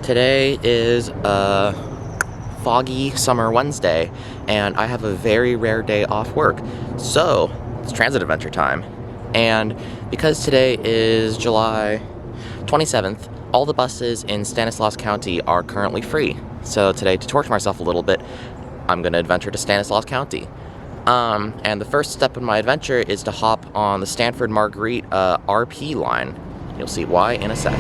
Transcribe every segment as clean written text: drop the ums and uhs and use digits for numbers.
Today is a foggy summer Wednesday, and I have a very rare day off work. So, it's transit adventure time. And because today is July 27th, all the buses in Stanislaus County are currently free. So today, to torture myself a little bit, I'm going to adventure to Stanislaus County. And the first step in my adventure is to hop on the Stanford Marguerite RP line. You'll see why in a sec.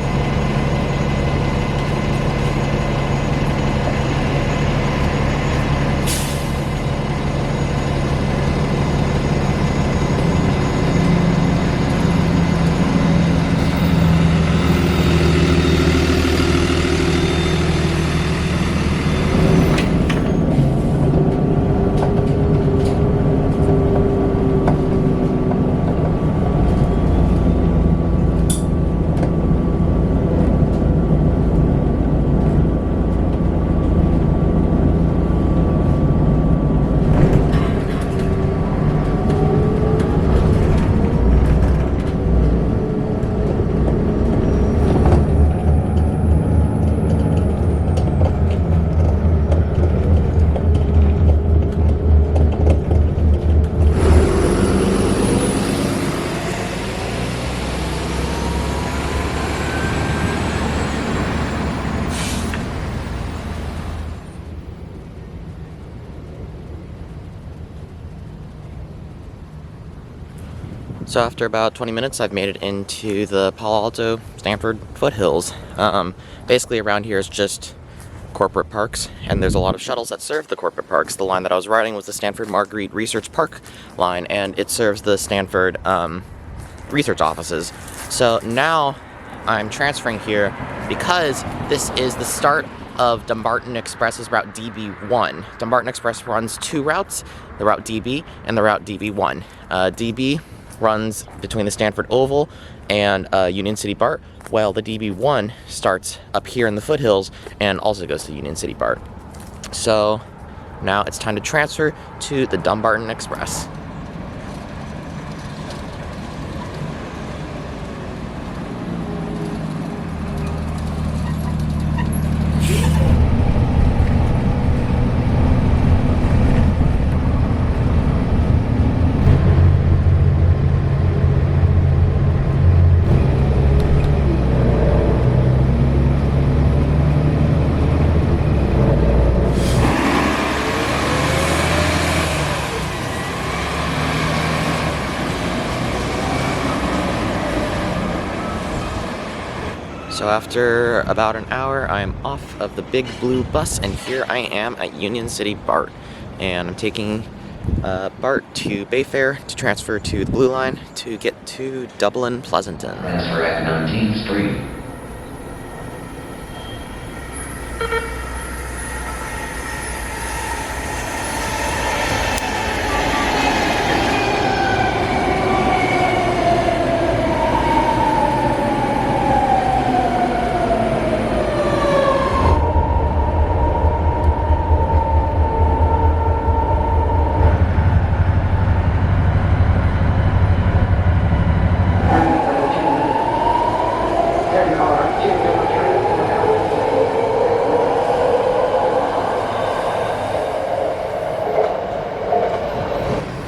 So after about 20 minutes, I've made it into the Palo Alto Stanford foothills. Basically around here is just corporate parks, and there's a lot of shuttles that serve the corporate parks. The line that I was riding was the Stanford Marguerite Research Park line, and it serves the Stanford research offices. So now I'm transferring here because this is the start of Dumbarton Express's route DB1. Dumbarton Express runs two routes, the route DB and the route DB1. DB runs between the Stanford Oval and Union City BART, while the DB1 starts up here in the foothills and also goes to Union City BART. So now it's time to transfer to the Dumbarton Express. So after about an hour, I am off of the big blue bus, and here I am at Union City BART. And I'm taking BART to Bayfair to transfer to the Blue Line to get to Dublin Pleasanton. Transfer at 19th Street.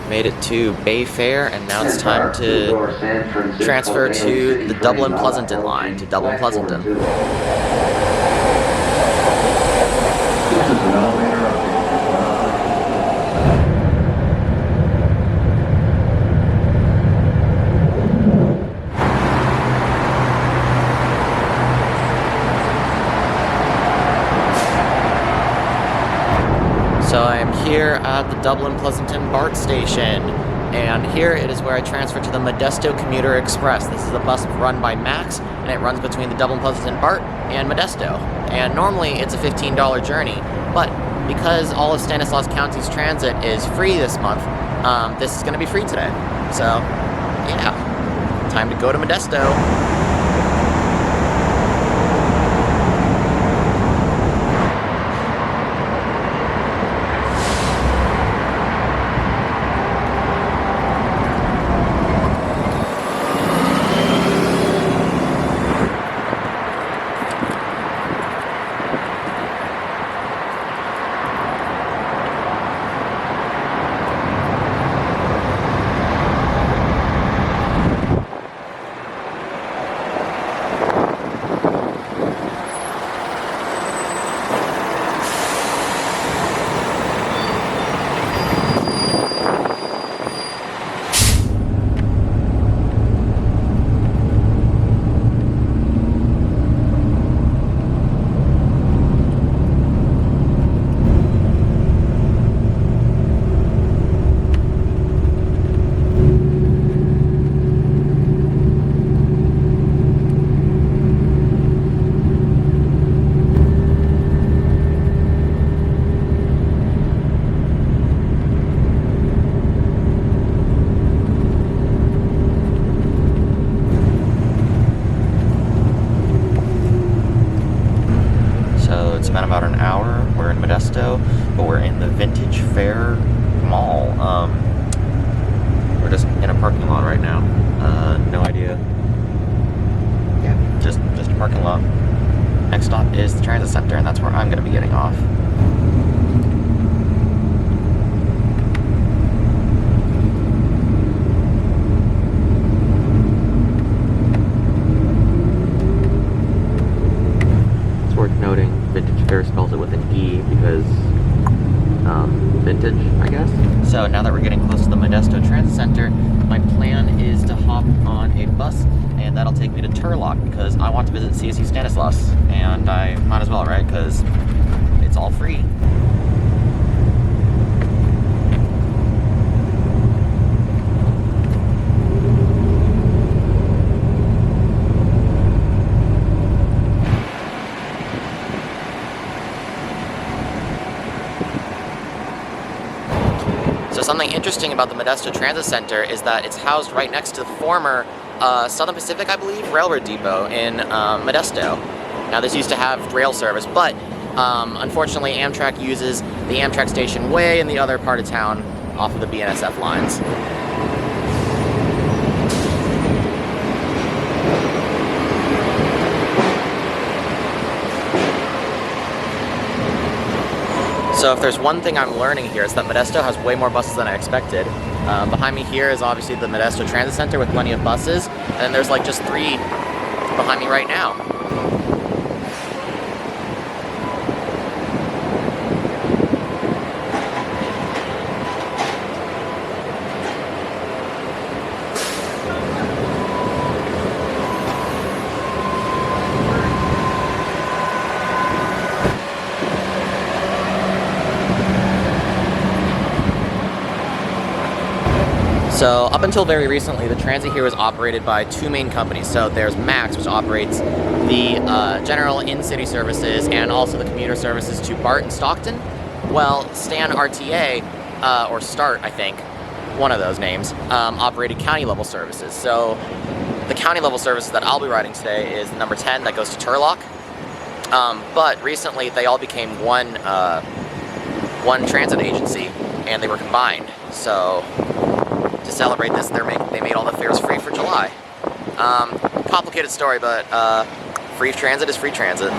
Made it to Bayfair, and now it's time to transfer to the Dublin Pleasanton line, to Dublin Pleasanton. So I am here at the Dublin Pleasanton BART station, and here it is where I transfer to the Modesto Commuter Express. This is a bus run by Max, and it runs between the Dublin Pleasanton BART and Modesto. And normally it's a $15 journey, but because all of Stanislaus County's transit is free this month, this is going to be free today. So, yeah, time to go to Modesto. It's been about an hour. We're in Modesto, but we're in the Vintage Fair Mall. We're just in a parking lot right now. No idea. Yeah, just a parking lot. Next stop is the transit center, and that's where I'm going to be getting off. It's worth noting, Vintage Fair spells it with an E because vintage, I guess. So now that we're getting close to the Modesto Transit Center, my plan is to hop on a bus, and that'll take me to Turlock because I want to visit CSU Stanislaus, and I might as well, right? Because it's all free. So something interesting about the Modesto Transit Center is that it's housed right next to the former Southern Pacific, I believe, Railroad Depot in Modesto. Now this used to have rail service, but unfortunately Amtrak uses the Amtrak station way in the other part of town off of the BNSF lines. So if there's one thing I'm learning here, it's that Modesto has way more buses than I expected. Behind me here is obviously the Modesto Transit Center with plenty of buses, and then there's like just 3 behind me right now. So up until very recently, the transit here was operated by 2 main companies. So there's MAX, which operates the general in-city services and also the commuter services to BART and Stockton. Well, Stan RTA, or START, I think, one of those names, operated county-level services. So the county-level services that I'll be riding today is number 10 that goes to Turlock. But recently, they all became one transit agency, and they were combined. So to celebrate this, they made all the fares free for July. Complicated story, but free transit is free transit.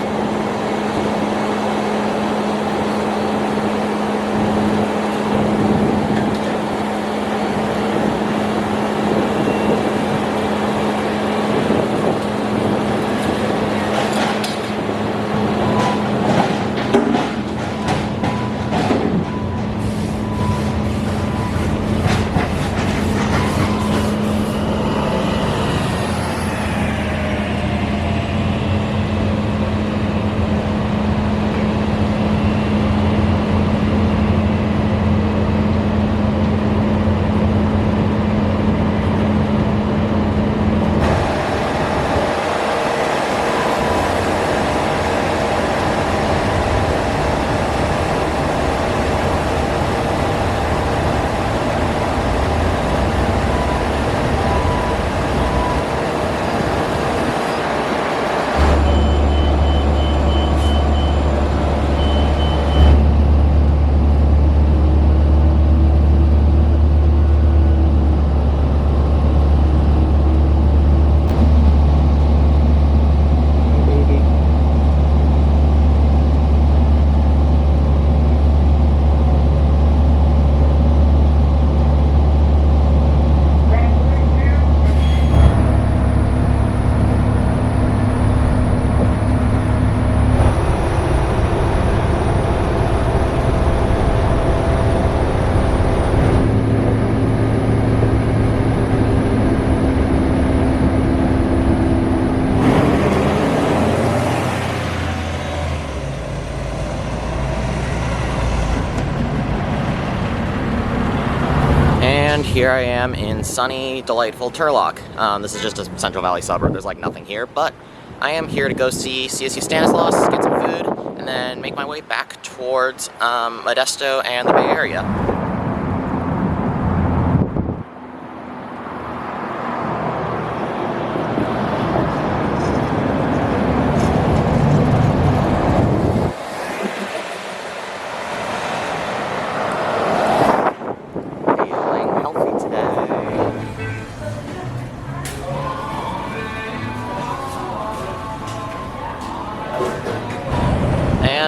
And here I am in sunny, delightful Turlock. This is just a Central Valley suburb. There's like nothing here, but I am here to go see CSU Stanislaus, get some food, and then make my way back towards Modesto and the Bay Area.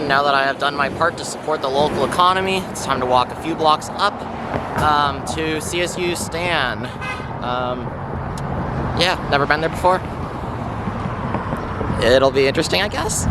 And now that I have done my part to support the local economy, it's time to walk a few blocks up to CSU Stan. Yeah, never been there before. It'll be interesting, I guess.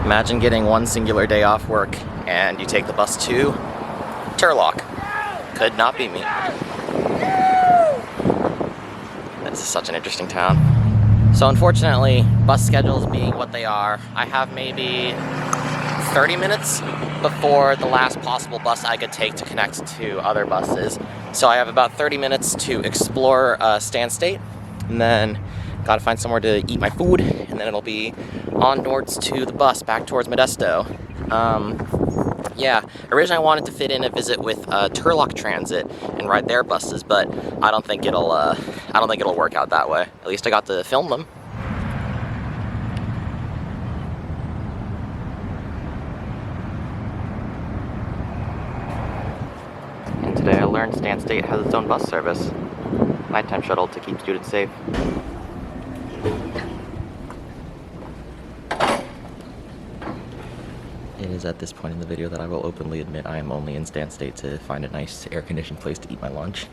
Imagine getting one singular day off work and you take the bus to Turlock. Could not be me. This is such an interesting town. So unfortunately, bus schedules being what they are, I have maybe 30 minutes before the last possible bus I could take to connect to other buses. So I have about 30 minutes to explore Stan State, and then gotta find somewhere to eat my food, and then it'll be onwards to the bus back towards Modesto. Yeah, originally I wanted to fit in a visit with Turlock Transit and ride their buses, but I don't think it'll work out that way. At least I got to film them. And today I learned Stan State has its own bus service, nighttime shuttle to keep students safe. It is at this point in the video that I will openly admit I am only in Stan State to find a nice air-conditioned place to eat my lunch.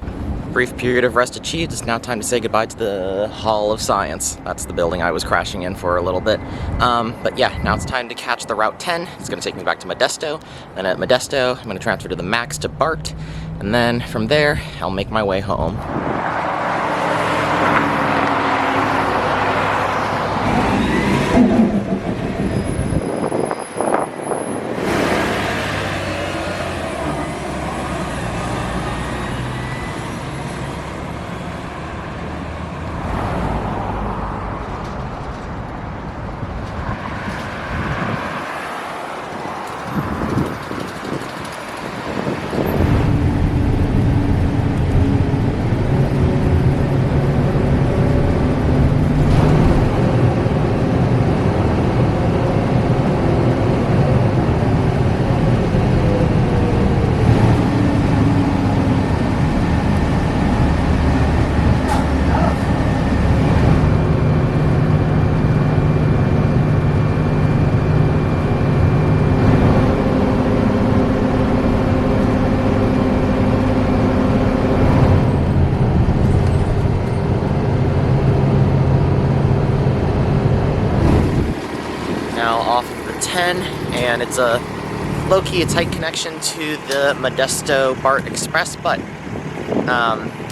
Brief period of rest achieved. It's now time to say goodbye to the Hall of Science. That's the building I was crashing in for a little bit. But yeah, now it's time to catch the Route 10. It's going to take me back to Modesto. Then at Modesto, I'm going to transfer to the Max to BART. And then from there, I'll make my way home. Now off of the 10, and it's a low-key a tight connection to the Modesto BART Express, but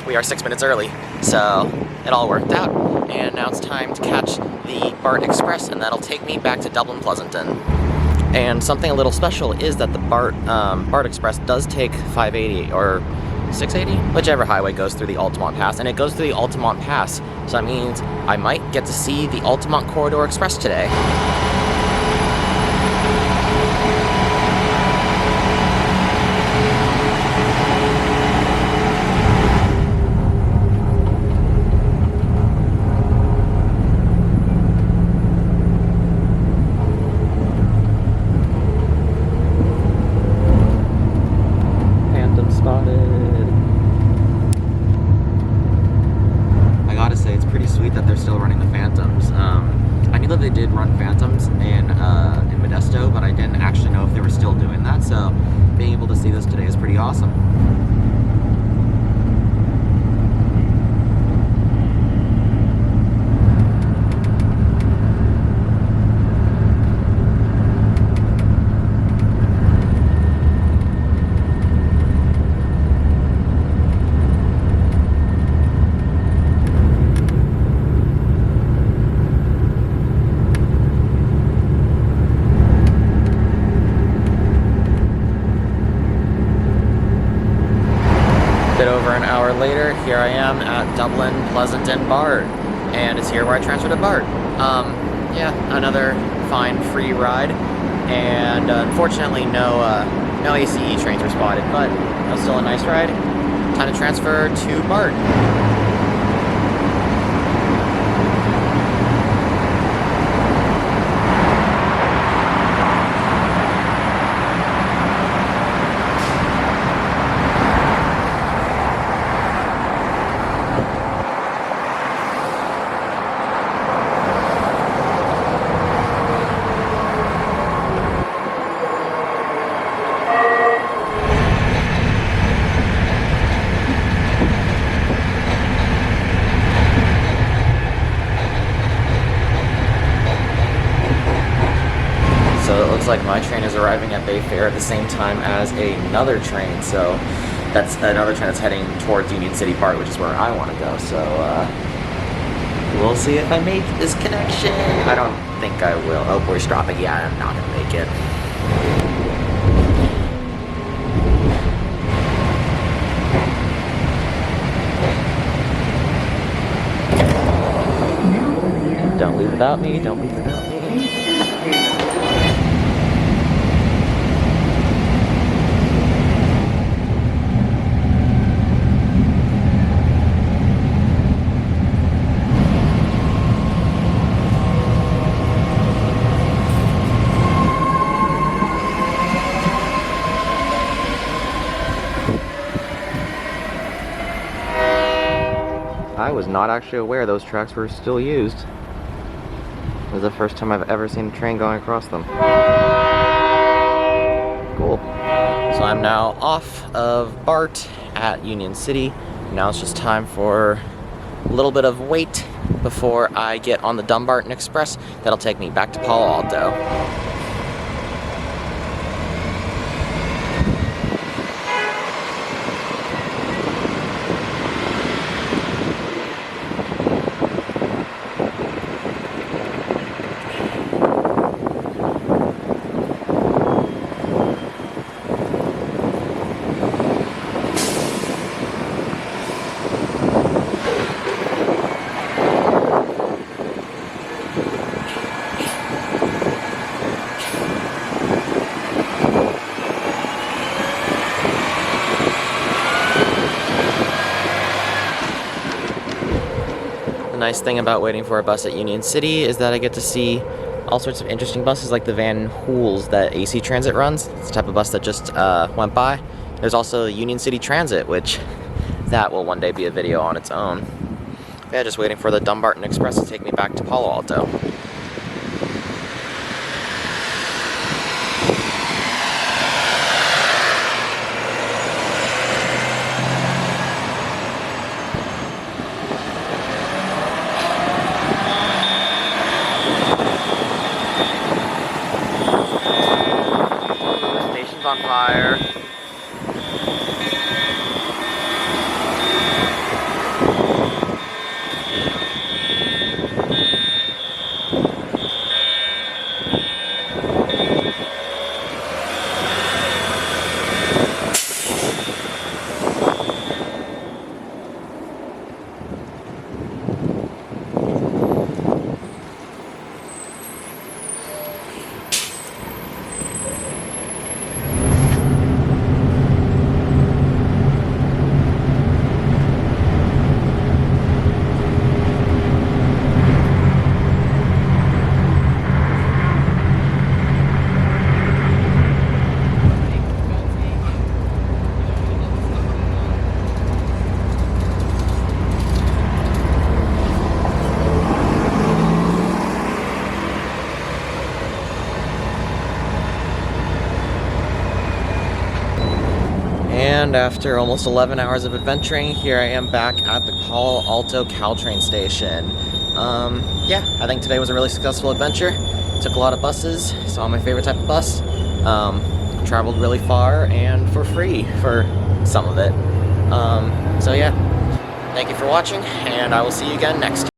we are 6 minutes early, so it all worked out. And now it's time to catch the BART Express, and that'll take me back to Dublin Pleasanton. And something a little special is that the BART Express does take 580 or 680, whichever highway goes through the Altamont Pass, and it goes through the Altamont Pass, so that means I might get to see the Altamont Corridor Express today. I gotta say, it's pretty sweet that they're still running the Phantoms. I knew that they did run Phantoms in Modesto, but I didn't actually know if they were still doing that, so being able to see this today is pretty awesome. bit over an hour later, here I am at Dublin Pleasanton BART, and it's here where I transferred to BART. Yeah, another fine free ride, and unfortunately no ACE trains were spotted, but it was still a nice ride. Time to transfer to BART. looks like my train is arriving at Bayfair at the same time as another train, so that's another train that's heading towards Union City Park, which is where I want to go, so we'll see if I make this connection. I don't think I will. Oh, we're dropping. Yeah, I'm not going to make it. Don't leave without me, don't leave without me. I was not actually aware those tracks were still used. This is the first time I've ever seen a train going across them. Cool. So I'm now off of BART at Union City. Now it's just time for a little bit of wait before I get on the Dumbarton Express. That'll take me back to Palo Alto. The nice thing about waiting for a bus at Union City is that I get to see all sorts of interesting buses like the Van Hool's that AC Transit runs. It's the type of bus that just went by. There's also Union City Transit, which that will one day be a video on its own. Yeah, just waiting for the Dumbarton Express to take me back to Palo Alto. On fire. And after almost 11 hours of adventuring, here I am back at the Palo Alto Caltrain station. Yeah, I think today was a really successful adventure. Took a lot of buses, saw my favorite type of bus, traveled really far and for free for some of it. So yeah, thank you for watching, and I will see you again next time.